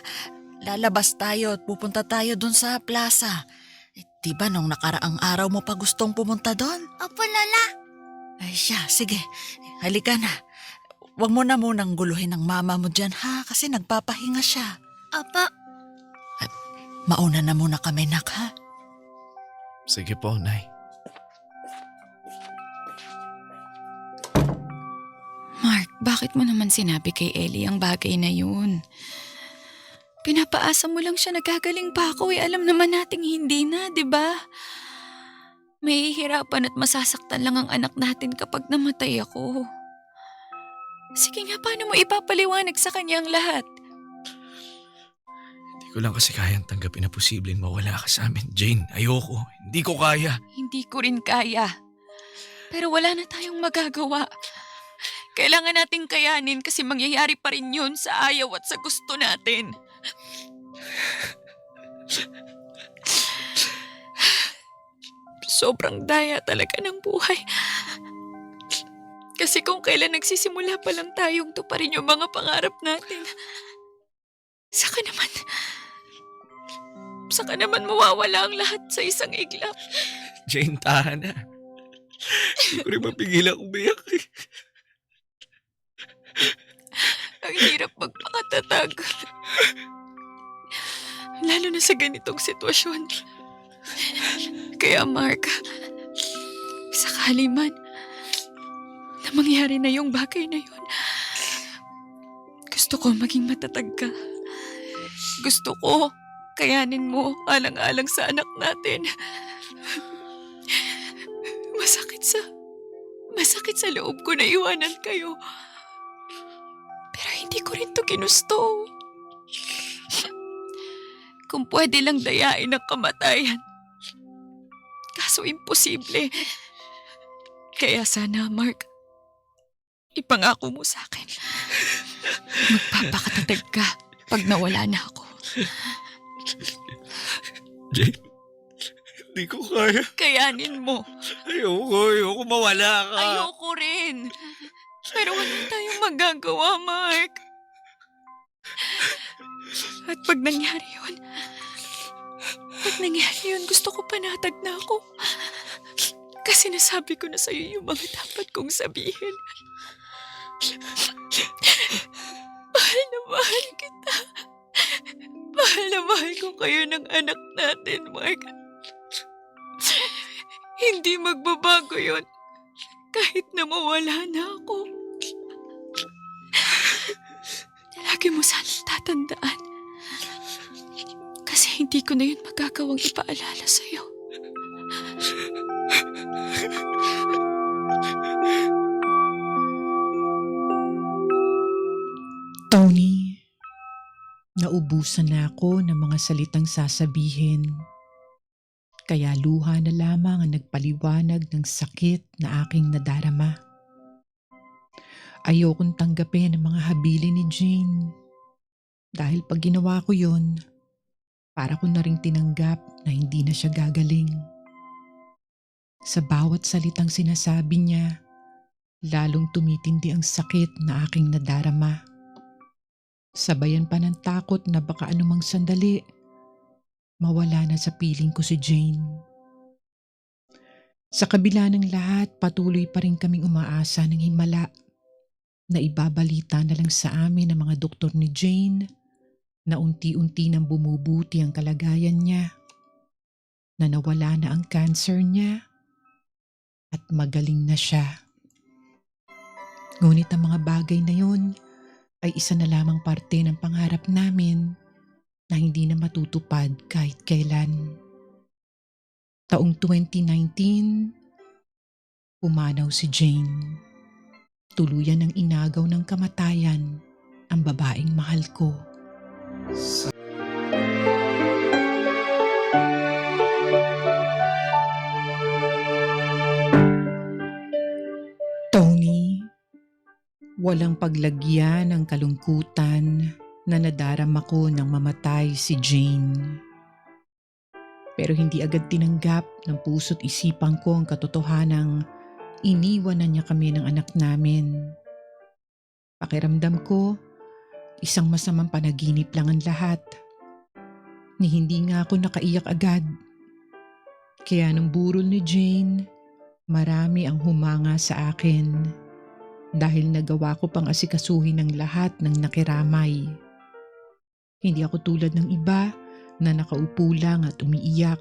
Lalabas tayo at pupunta tayo dun sa plaza. Diba nung nakaraang araw mo pa gustong pumunta doon? Opo, Lola. Ay siya, sige. Halika na. Huwag mo na munang guluhin ang mama mo dyan ha, kasi nagpapahinga siya. Apa, Mauna na muna kami, nak, ha? Sige po, Nay. Mark, bakit mo naman sinabi kay Ellie ang bagay na yun? Pinapaasa mo lang siya, nagagaling pa ako eh. Alam naman nating hindi na, di ba? May hihirapan at masasaktan lang ang anak natin kapag namatay ako. Sige nga, paano mo ipapaliwanag sa kanya ang lahat? Hindi ko lang kasi kayang tanggapin na posibleng mawala ka sa amin. Jane, ayoko. Hindi ko kaya. Hindi ko rin kaya. Pero wala na tayong magagawa. Kailangan nating kayanin kasi mangyayari pa rin yun sa ayaw at sa gusto natin. Sobrang daya talaga ng buhay. Kasi kung kailan nagsisimula pa lang tayong tuparin yung mga pangarap natin, saka naman mawawala ang lahat sa isang iglap. Jane, tahan na. Hindi ko rin mapigilan umiyak eh. Ang hirap magpakatatag. Lalo na sa ganitong sitwasyon. Kaya Mark, sakali man na mangyari na yung bagay na yun, gusto ko maging matatag ka. Gusto ko kayanin mo alang-alang sa anak natin. Masakit sa loob ko na iwanan kayo. Pero hindi ko rin to ginusto. Kung pwede lang dayain ang kamatayan. Kaso imposible. Kaya sana, Mark, ipangako mo sa akin. Magpapakatatag ka pag nawala na ako. Jane, hindi ko kaya. Kayanin mo. Ayoko mawala ka. Ayoko rin. Pero wala tayong magagawa, Mark. At pag nangyari yun, gusto ko panatag na ako. Kasi nasabi ko na sa'yo yung mga dapat kong sabihin. Mahal na mahal kita. Mahal na mahal ko kayo ng anak natin, Mark. Hindi magbabago yun kahit na mawala na ako. Lagi mo sanang tatandaan. Kasi hindi ko na yun magagawang ipaalala sa'yo. Tony, naubusan na ako ng mga salitang sasabihin. Kaya luha na lamang ang nagpaliwanag ng sakit na aking nadarama. Ayokong tanggapin ang mga habilin ni Jane. Dahil pag ginawa ko yun, para ko na ring tinanggap na hindi na siya gagaling. Sa bawat salitang sinasabi niya, lalong tumitindi ang sakit na aking nadarama. Sabayan pa ng takot na baka anumang sandali, mawala na sa piling ko si Jane. Sa kabila ng lahat, patuloy pa rin kaming umaasa ng himala na ibabalita na lang sa amin ng mga doktor ni Jane na unti-unti nang bumubuti ang kalagayan niya, na nawala na ang cancer niya at magaling na siya. Ngunit ang mga bagay na yun ay isa na lamang parte ng pangarap namin na hindi na matutupad kahit kailan. Taong 2019, pumanaw si Jane. Tuluyan ng inagaw ng kamatayan ang babaeng mahal ko. Tony, walang paglagyan ng kalungkutan na nadarama ko nang mamatay si Jane. Pero hindi agad tinanggap ng puso't isipan ko ang katotohanang iniwan na niya kami ng anak namin. Pakiramdam ko, isang masamang panaginip lang ang lahat. Ni hindi nga ako nakaiyak agad. Kaya nung burol ni Jane, Marami ang humanga sa akin dahil nagawa ko pang asikasuhin ng lahat ng nakiramay. Hindi ako tulad ng iba na nakaupo lang at umiiyak.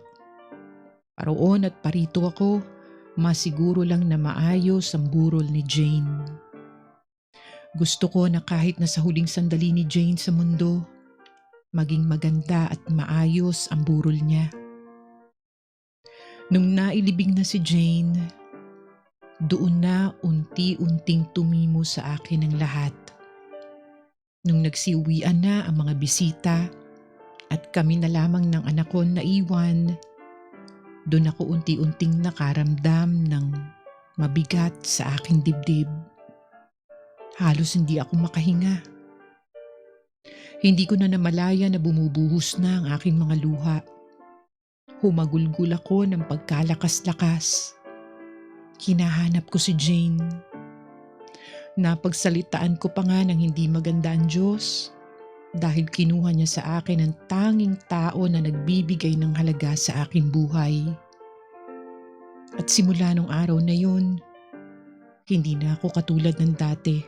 Paroon at parito ako, masiguro lang na maayos ang burol ni Jane. Gusto ko na kahit na sa huling sandali ni Jane sa mundo, maging maganda at maayos ang burol niya. Nung nailibing na si Jane, doon na unti-unting tumimo sa akin ang lahat. Nung nagsiuwian na ang mga bisita at kami na lamang ng anak ko na iwan, doon ako unti-unting nakaramdam ng mabigat sa aking dibdib. Halos hindi ako makahinga. Hindi ko na namalaya na bumubuhos na ang aking mga luha. Humagulgul ako ng pagkalakas-lakas. Hinahanap ko si Jane. Napagsalitaan ko pa nga ng hindi maganda ang Diyos dahil kinuha niya sa akin ang tanging tao na nagbibigay ng halaga sa aking buhay. At simula nung araw na yun, hindi na ako katulad ng dati.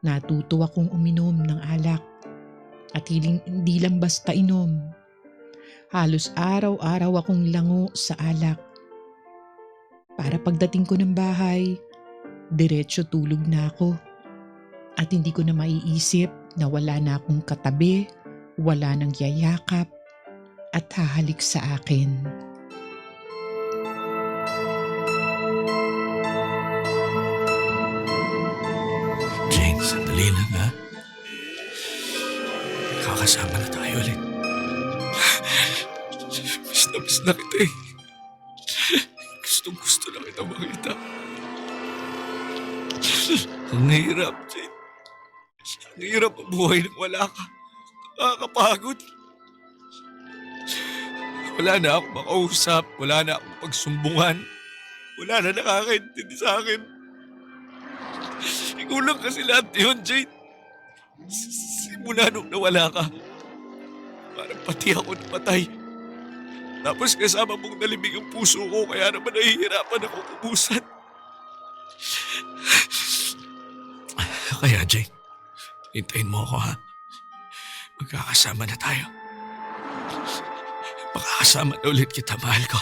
Natuto akong uminom ng alak at hindi lang basta inom. Halos araw-araw akong lango sa alak. Para pagdating ko ng bahay, diretso tulog na ako. At hindi ko na maiisip na wala na akong katabi, wala nang yayakap at hahalik sa akin. Jane, sandali lang ha. Kakasama na tayo ulit. Miss na kita eh. Gusto na kita makita. Ang hirap, Jane. Ang hirap ang buhay nang wala ka. Nakakapagod. Wala na akong makausap. Wala na akong pagsumbungan. Wala na nakakaintindi sa akin. Ikaw lang kasi lahat yun, Jane. Simula nung nawala ka, parang pati ako napatay. Tapos kasama mong nalimig ang puso ko, kaya naman nahihirapan ako kubusan. Kaya Jane, hintayin mo ako ha. Magkakasama na tayo. Makakasama na ulit kita, mahal ko.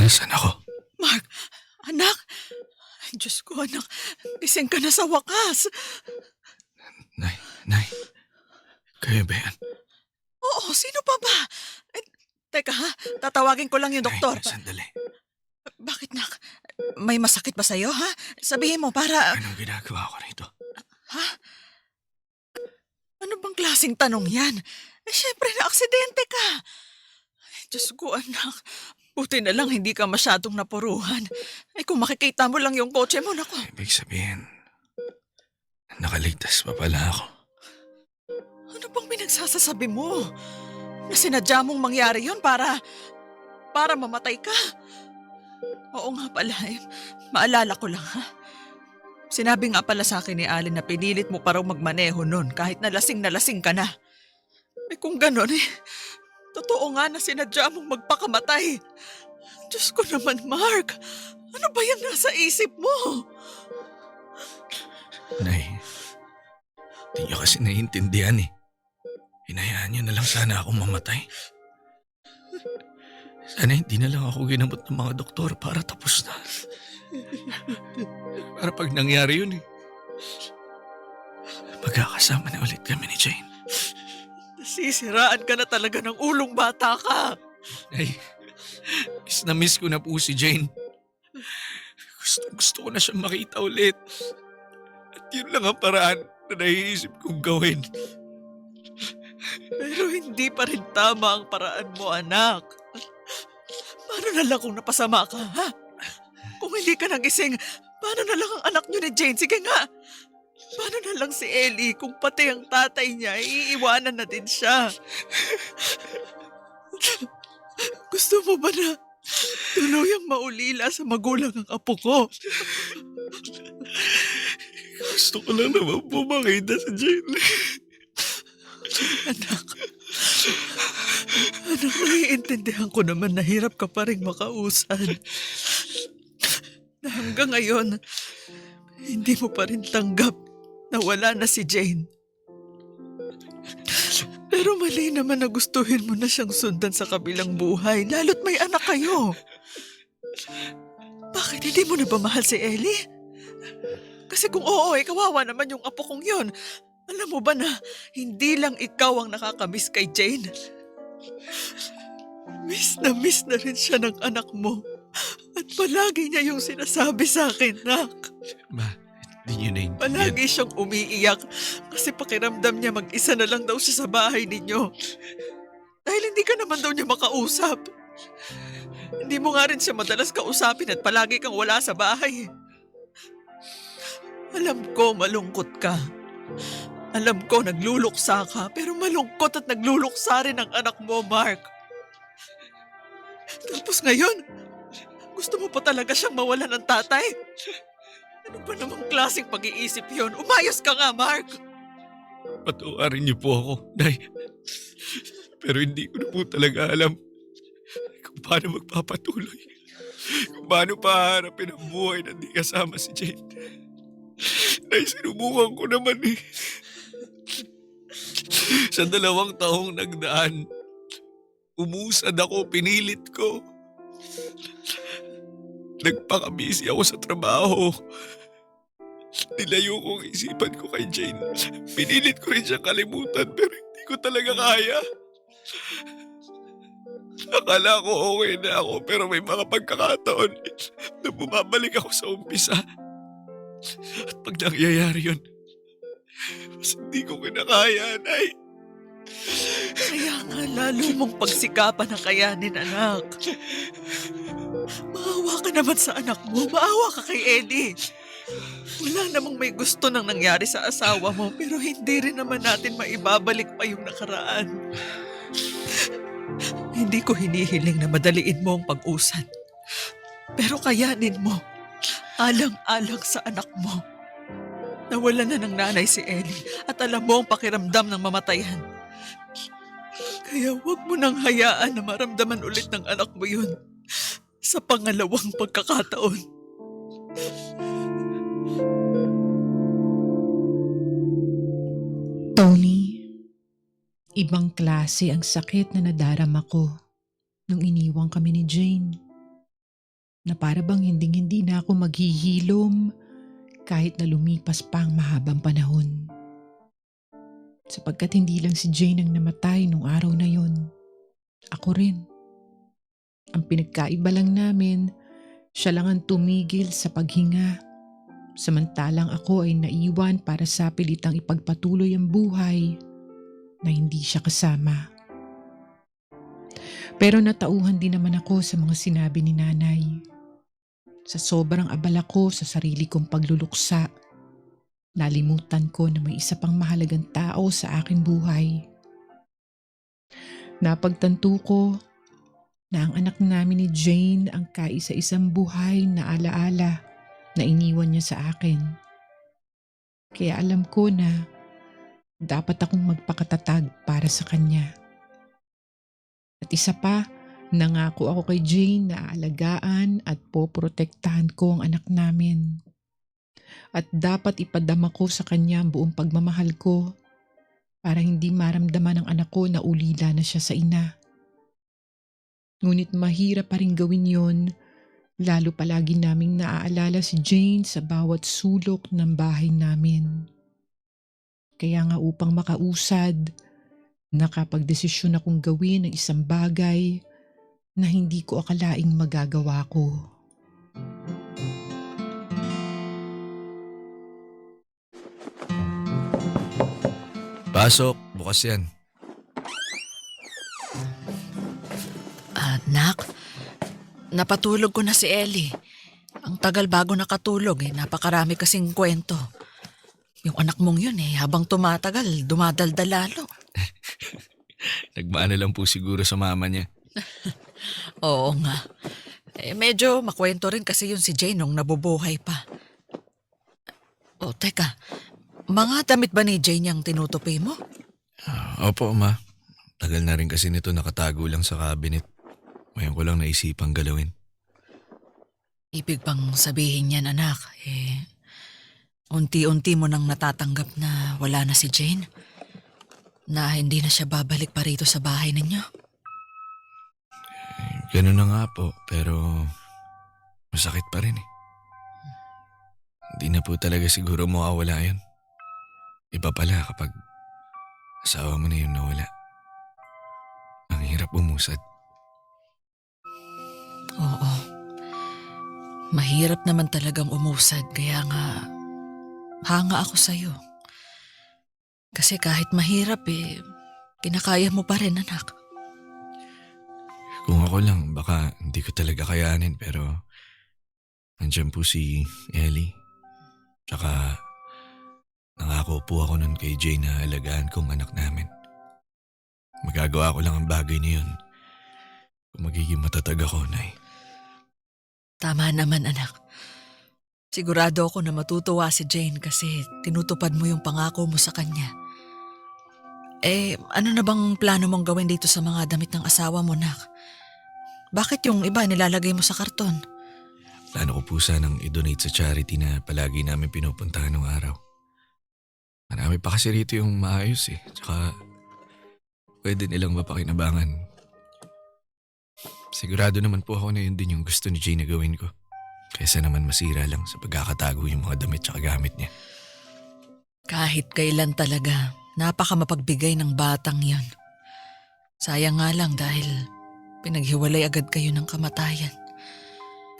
Nasaan ako? Mark, anak. Ay, Diyos ko, anak. Gising ka na sa wakas. Nay. Kayo ba yan? Oo, sino pa ba? Teka ha, tatawagin ko lang yung doktor. Nay, sandali. Bakit, nak? May masakit ba sa'yo, ha? Sabihin mo para... Anong ginagawa ko rito? Ha? Ano bang klaseng tanong yan? Siyempre na aksidente ka. Ay, Diyos ko, anak. Buti na lang hindi ka masyadong napuruhan. Ay, kung makikita mo lang yung kotse mo, naku. Ibig sabihin, nakaligtas pa pala ako. Ano bang pinagsasasabi mo? Na sinadya mong mangyari yun para mamatay ka? Oo nga pala, maalala ko lang ha. Sinabi nga pala sa akin ni Allen na pinilit mo pa raw magmaneho nun kahit na lasing ka na. Kung ganon totoo nga na sinadya mong magpakamatay. Diyos ko naman, Mark. Ano ba yung nasa isip mo? Nay, hindi niyo kasi naiintindihan eh. Hinayaan niyo na lang sana akong mamatay. Sana hindi na lang ako ginamot ng mga doktor para tapos na. Para pag nangyari yun magkakasama na ulit kami ni Jane. Nasisiraan ka na talaga ng ulong bata ka. Ay, miss na miss ko na po si Jane. Gusto ko na siyang makita ulit. At yun lang ang paraan na naiisip kong gawin. Pero hindi pa rin tama ang paraan mo, anak. Paano na lang kung napasama ka, ha? Kung hindi ka nagising, paano na lang ang anak niyo ni Jane? Sige nga. Paano na lang si Ellie kung pati ang tatay niya iiwanan na din siya? Gusto mo ba na tuluyang maulila sa magulang ang apo ko? Gusto ko lang naman po makita si Jane. Anak, naiintindihan ko naman na hirap ka pa rin makausad. Na hanggang ngayon, hindi mo pa rin tanggap na wala na si Jane. Pero mali naman na gustuhin mo na siyang sundan sa kabilang buhay, lalo't may anak kayo. Bakit hindi mo na ba mahal si Ellie? Kasi kung oo, kawawa naman yung apo kong yon. Alam mo ba na hindi lang ikaw ang nakakamiss kay Jane? Miss na rin siya ng anak mo. At palagi niya yung sinasabi sa akin, nak. Ma, hindi niyo naiintindihan. Palagi siyang umiiyak kasi pakiramdam niya mag-isa na lang daw siya sa bahay ninyo. Dahil hindi ka naman daw niya makausap. Hindi mo nga rin siya madalas kausapin at palagi kang wala sa bahay. Alam ko malungkot ka. Alam ko nagluluksa ka, pero malungkot at nagluluksa rin ang anak mo, Mark. Tapos ngayon, gusto mo pa talaga siyang mawalan ng tatay? Ano ba namang klaseng pag-iisip yon? Umayos ka nga, Mark! Patawarin niyo po ako, Nay. Pero hindi ko na po talaga alam kung paano magpapatuloy. Kung paano paharapin ang buhay na di kasama si Jane. Nay, sinubukan ko naman eh. Sa 2 taong nagdaan, umusad ako, pinilit ko. Nagpakabisi ako sa trabaho. Nilayo kong isipan ko kay Jane. Pinilit ko rin siya kalimutan pero hindi ko talaga kaya. Akala ko okay na ako pero may mga pagkakataon na bumabalik ako sa umpisa. At pag nangyayari yun, mas hindi ko kinakaya, Nay. Kaya nga lalo mong pagsikapan ang kayanin, anak. Maawa ka naman sa anak mo. Maawa ka kay Eddie. Wala namang may gusto nang nangyari sa asawa mo pero hindi rin naman natin maibabalik pa yung nakaraan. Hindi ko hinihiling na madaliin mo ang pag-usad. Pero kayanin mo. Alang-alang sa anak mo. Nawala na ng nanay si Ellie at alam mo ang pakiramdam ng mamatayan. Kaya huwag mo nang hayaan na maramdaman ulit ng anak mo yun sa pangalawang pagkakataon. Tony, ibang klase ang sakit na nadarama ko nung iniwang kami ni Jane. Na para bang hinding-hindi na ako maghihilom kahit na lumipas pa ang mahabang panahon. Sapagkat hindi lang si Jane ang namatay nung araw na yon. Ako rin. Ang pinagkaiba lang namin, siya lang ang tumigil sa paghinga. Samantalang ako ay naiwan para sa pilitang ipagpatuloy ang buhay na hindi siya kasama. Pero natauhan din naman ako sa mga sinabi ni nanay. Sa sobrang abala ko sa sarili kong pagluluksa, nalimutan ko na may isa pang mahalagang tao sa aking buhay. Napagtanto ko na ang anak namin ni Jane ang kaisa-isang buhay na alaala na iniwan niya sa akin. Kaya alam ko na dapat akong magpakatatag para sa kanya. At isa pa, nangako ako kay Jane na aalagaan at poprotektahan ko ang anak namin. At dapat ipadama ko sa kanya ang buong pagmamahal ko para hindi maramdaman ng anak ko na ulila na siya sa ina. Ngunit mahirap pa rin gawin yon Lalo palagi naming naaalala si Jane sa bawat sulok ng bahay namin. Kaya nga upang makausad, nakapagdesisyon akong gawin ang isang bagay na hindi ko akalaing magagawa ko. Pasok, bukas yan. Anak, napatulog ko na si Ellie. Ang tagal bago nakatulog napakarami kasing kwento. Yung anak mong yun habang tumatagal, dumadaldal lalo. Nagmana lang po siguro sa mama niya. Oo nga. Medyo makwento rin kasi yun si Jane nung nabubuhay pa. O teka, mga damit ba ni Jane yung tinutupi mo? Opo, ma. Tagal na rin kasi nito nakatago lang sa cabinet. Ngayon ko lang naisipang galawin. Ibig bang sabihin yan anak, unti-unti mo nang natatanggap na wala na si Jane? Na hindi na siya babalik pa rito sa bahay ninyo? Ganun na nga po, pero masakit pa rin eh. Hindi na po talaga siguro mawawala yun. Iba pala kapag asawa mo na yung nawala. Ang hirap umusad. Oo. Mahirap naman talagang umusad, kaya nga hanga ako sa'yo. Kasi kahit mahirap kinakaya mo pa rin anak. Kung ako lang, baka hindi ko talaga kayanin pero nandiyan po si Ellie. Tsaka nangako po ako nun kay Jane na alagaan kong anak namin. Magagawa ko lang ang bagay na yun kung magiging matatag ako, Nay. Tama naman anak. Sigurado ako na matutuwa si Jane kasi tinutupad mo yung pangako mo sa kanya. Ano na bang plano mong gawin dito sa mga damit ng asawa mo, nak? Bakit yung iba nilalagay mo sa karton? Plano ko po sanang i-donate sa charity na palagi namin pinupuntahan ng araw. Marami pa kasi rito yung maayos Tsaka pwede nilang mapakinabangan. Sigurado naman po ako na yun din yung gusto ni Jane na gawin ko. Kaysa naman masira lang sa pagkakatago yung mga damit tsaka gamit niya. Kahit kailan talaga, napaka mapagbigay ng batang yon. Sayang nga lang dahil pinaghiwalay agad kayo ng kamatayan.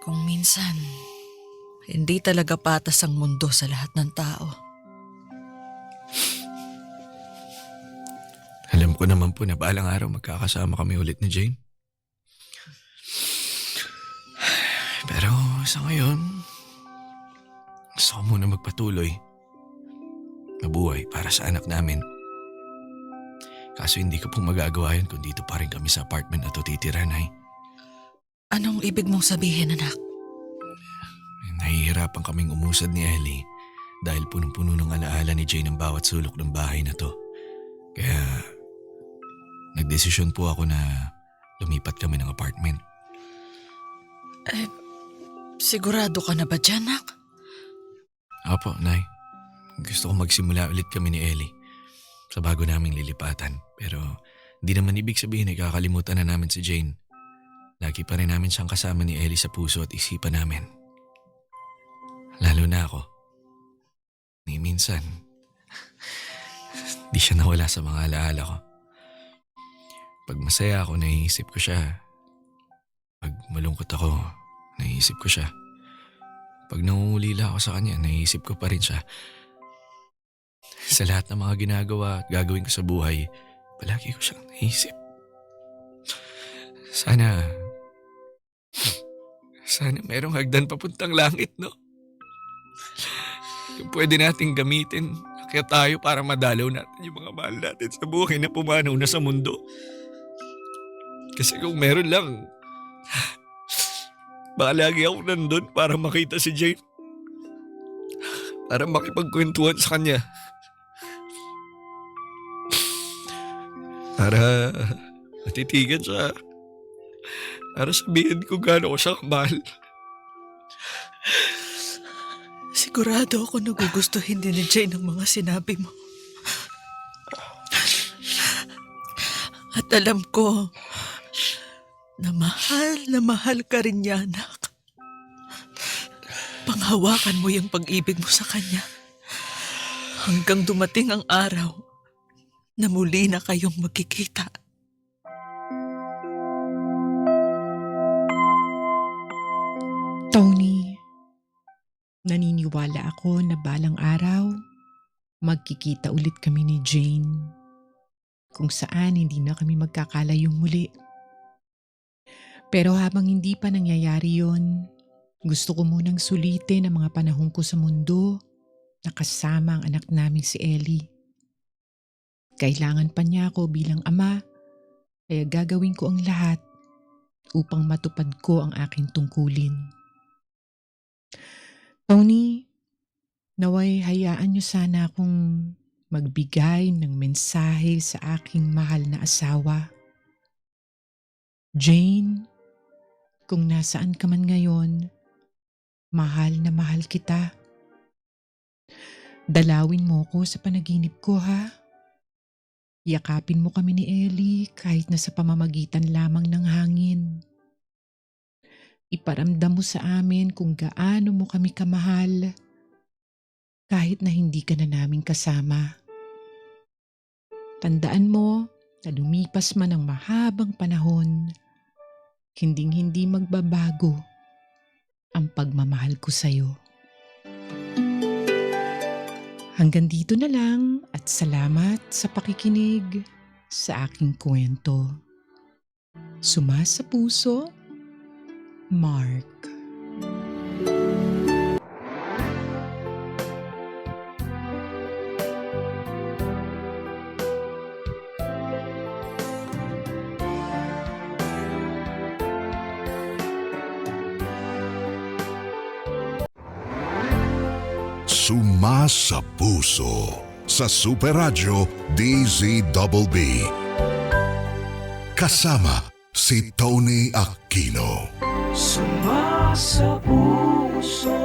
Kung minsan, hindi talaga patas ang mundo sa lahat ng tao. Alam ko naman po na balang araw magkakasama kami ulit ni Jane. Pero sa ngayon, gusto ko muna magpatuloy. Mabuhay para sa anak namin. Kaso hindi ko pong magagawa yun kung dito pa rin kami sa apartment na to titira, Nay. Anong ibig mong sabihin, anak? Nahihirapan kaming umusad ni Ellie dahil punong-puno ng alaala ni Jane ang bawat sulok ng bahay na to. Kaya nagdesisyon po ako na lumipat kami ng apartment. Sigurado ka na ba dyan, nak? Opo, Nay. Gusto ko magsimula ulit kami ni Ellie sa bago naming lilipatan. Pero di naman ibig sabihin ay kakalimutan na namin si Jane. Lagi pa rin namin siyang kasama ni Ellie sa puso at isipan namin. Lalo na ako. Ni minsan, di siya nawala sa mga alaala ko. Pag masaya ako, naiisip ko siya. Pag malungkot ako, naiisip ko siya. Pag nangungulila ako sa kanya, naiisip ko pa rin siya. Sa lahat ng mga ginagawa at gagawin ko sa buhay, palagi ko siyang naisip. Sana merong hagdan papuntang langit, no? Kung pwede nating gamitin, kaya tayo para madalaw natin yung mga mahal natin sa buhay na pumanaw na sa mundo. Kasi kung meron lang, baka lagi ako nandun para makita si Jane. Para makipagkwentuhan sa kanya. Para matitigan siya. Para sabihin ko gaano ko siya kamahal. Sigurado ako nagugustuhin din ni Jane ang mga sinabi mo. At alam ko na mahal ka rin niya, anak. Panghawakan mo yung pag-ibig mo sa kanya. Hanggang dumating ang araw na muli na kayong magkikita. Tony, naniniwala ako na balang araw, magkikita ulit kami ni Jane. Kung saan hindi na kami magkakalayong muli. Pero habang hindi pa nangyayari yon, gusto ko munang sulitin ang mga panahon ko sa mundo na kasama ang anak namin si Ellie. Kailangan pa niya ako bilang ama, kaya gagawin ko ang lahat upang matupad ko ang aking tungkulin. Tony, naway hayaan niyo sana akong magbigay ng mensahe sa aking mahal na asawa. Jane, kung nasaan ka man ngayon, mahal na mahal kita. Dalawin mo ko sa panaginip ko, ha? Yakapin mo kami ni Ellie kahit na sa pamamagitan lamang ng hangin. Iparamdam mo sa amin kung gaano mo kami kamahal kahit na hindi ka na namin kasama. Tandaan mo na lumipas man ang mahabang panahon, hinding-hindi magbabago ang pagmamahal ko sa'yo. Hanggang dito na lang at salamat sa pakikinig sa aking kwento. Sumasa puso, Mark. Sumasa puso sa Super Radio DZBB. Kasama si Tony Aquino. Sumasa puso.